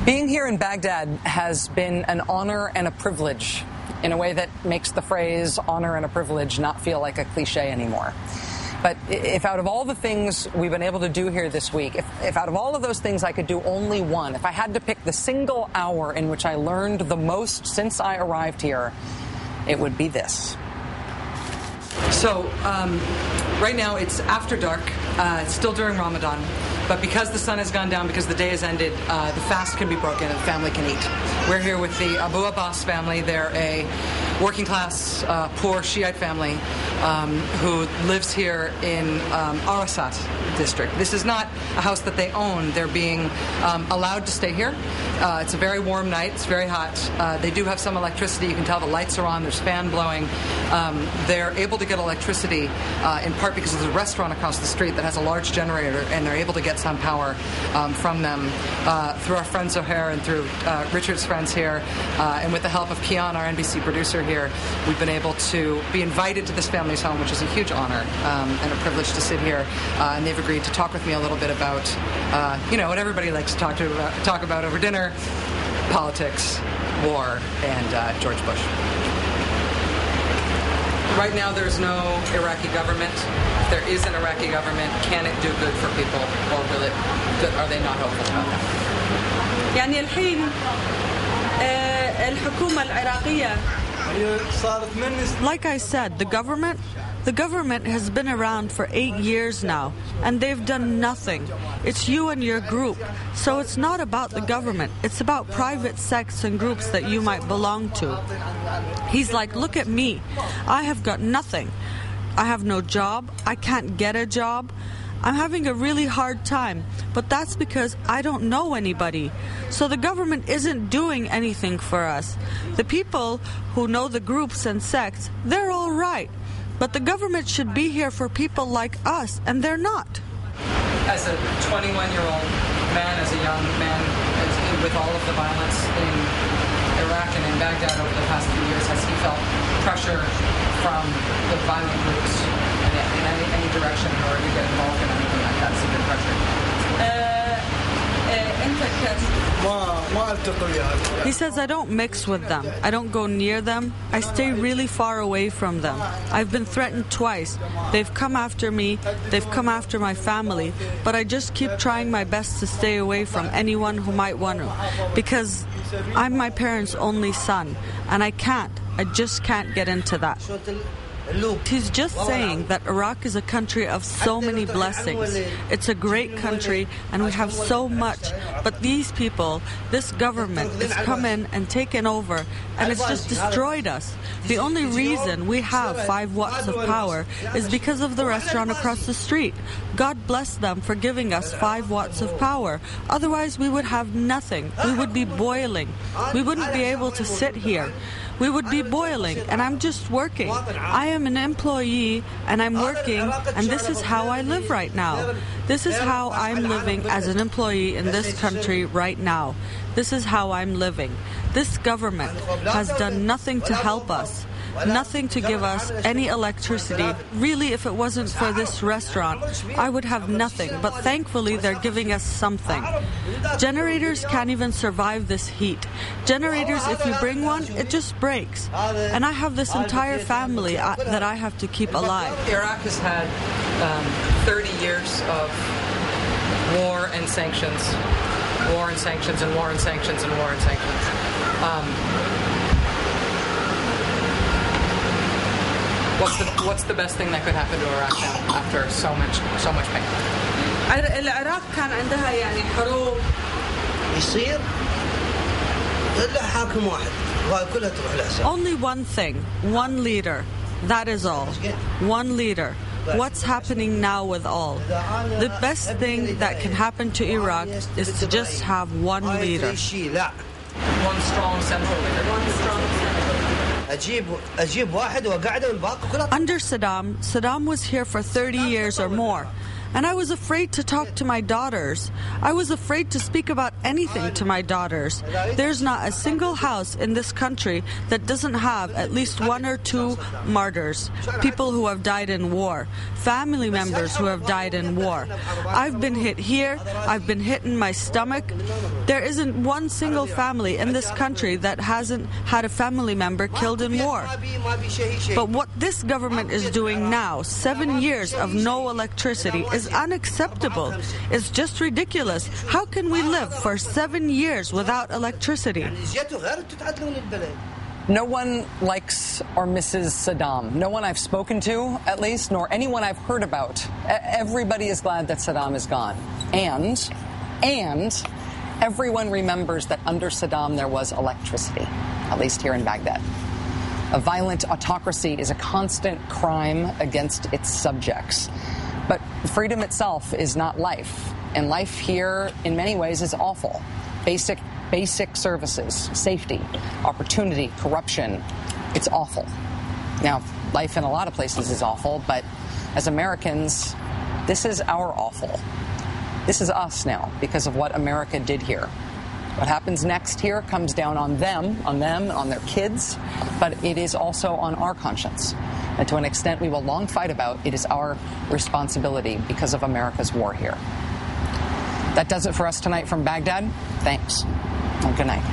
Being here in Baghdad has been an honor and a privilege in a way that makes the phrase honor and a privilege not feel like a cliche anymore. But if out of all the things we've been able to do here this week, if out of all of those things I could do only one, if I had to pick the single hour in which I learned the most since I arrived here, it would be this. So right now it's after dark. It's still during Ramadan. But because the sun has gone down, because the day has ended, the fast can be broken and the family can eat. We're here with the Abu Abbas family. They're a working-class, poor Shiite family who lives here in Arasat district. This is not a house that they own. They're being allowed to stay here. It's a very warm night. It's very hot. They do have some electricity. You can tell the lights are on. There's fan blowing. They're able to get electricity in part because there's a restaurant across the street that has a large generator, and they're able to get some power from them through our friend Zohair and through Richard's friends here. And with the help of Kian, our NBC producer here, we've been able to be invited to this family's home, which is a huge honor and a privilege to sit here. And they've agreed to talk with me a little bit about, what everybody likes to talk about over dinner: politics, war, and George Bush. Right now, there's no Iraqi government. If there is an Iraqi government, can it do good for people, or will it? Are they not hopeful about that? يعني الحين الحكومة العراقية. Like I said, the government has been around for 8 years now, and they've done nothing. It's you and your group. So it's not about the government. It's about private sects and groups that you might belong to. He's like, look at me. I have got nothing. I have no job. I can't get a job. I'm having a really hard time, but that's because I don't know anybody. So the government isn't doing anything for us. The people who know the groups and sects, they're all right. But the government should be here for people like us, and they're not. As a 21-year-old man, as a young man, with all of the violence in Iraq and in Baghdad over the past few years, has he felt pressure from the violent groups in any direction, or you get involved in anything like that, severe pressure? He says, I don't mix with them. I don't go near them. I stay really far away from them. I've been threatened twice. They've come after me. They've come after my family. But I just keep trying my best to stay away from anyone who might want to. Because I'm my parents' only son. And I just can't get into that. He's just saying that Iraq is a country of so many blessings. It's a great country and we have so much. But these people, this government, has come in and taken over and it's just destroyed us. The only reason we have 5 watts of power is because of the restaurant across the street. God bless them for giving us 5 watts of power. Otherwise we would have nothing. We would be boiling. We wouldn't be able to sit here. We would be boiling, and I'm just working. I am an employee, and I'm working, and this is how I live right now. This is how I'm living as an employee in this country right now. This is how I'm living. This government has done nothing to help us. Nothing to give us any electricity. Really, if it wasn't for this restaurant, I would have nothing. But thankfully, they're giving us something. Generators can't even survive this heat. Generators, if you bring one, it just breaks. And I have this entire family that I have to keep alive. Iraq has had 30 years of war and sanctions. War and sanctions and war and sanctions and war and sanctions. What's the best thing that could happen to Iraq now after so much pain? العراق كان عندها يعني حروب يصير إلا حاكم واحد وكلها تروح لحساب. Only one thing, one leader. That is all. One leader. What's happening now with all? The best thing that can happen to Iraq is to just have one leader. One strong central leader. Under Saddam was here for 30 years or more. and I was afraid to talk to my daughters. I was afraid to speak about anything to my daughters. There's not a single house in this country that doesn't have at least one or two martyrs, people who have died in war, family members who have died in war. I've been hit here, I've been hit in my stomach. There isn't one single family in this country that hasn't had a family member killed in war. But what this government is doing now, 7 years of no electricity, is unacceptable. It's just ridiculous. How can we live for 7 years without electricity? No one likes or misses Saddam. No one I've spoken to, at least, nor anyone I've heard about. Everybody is glad that Saddam is gone. And everyone remembers that under Saddam there was electricity, at least here in Baghdad. A violent autocracy is a constant crime against its subjects. But freedom itself is not life. And life here, in many ways, is awful. Basic services, safety, opportunity, corruption. It's awful. Now, life in a lot of places is awful, but as Americans, this is our awful. This is us now because of what America did here. What happens next here comes down on them, on their kids, but it is also on our conscience. And to an extent we will long fight about, it is our responsibility because of America's war here. That does it for us tonight from Baghdad. Thanks, and good night.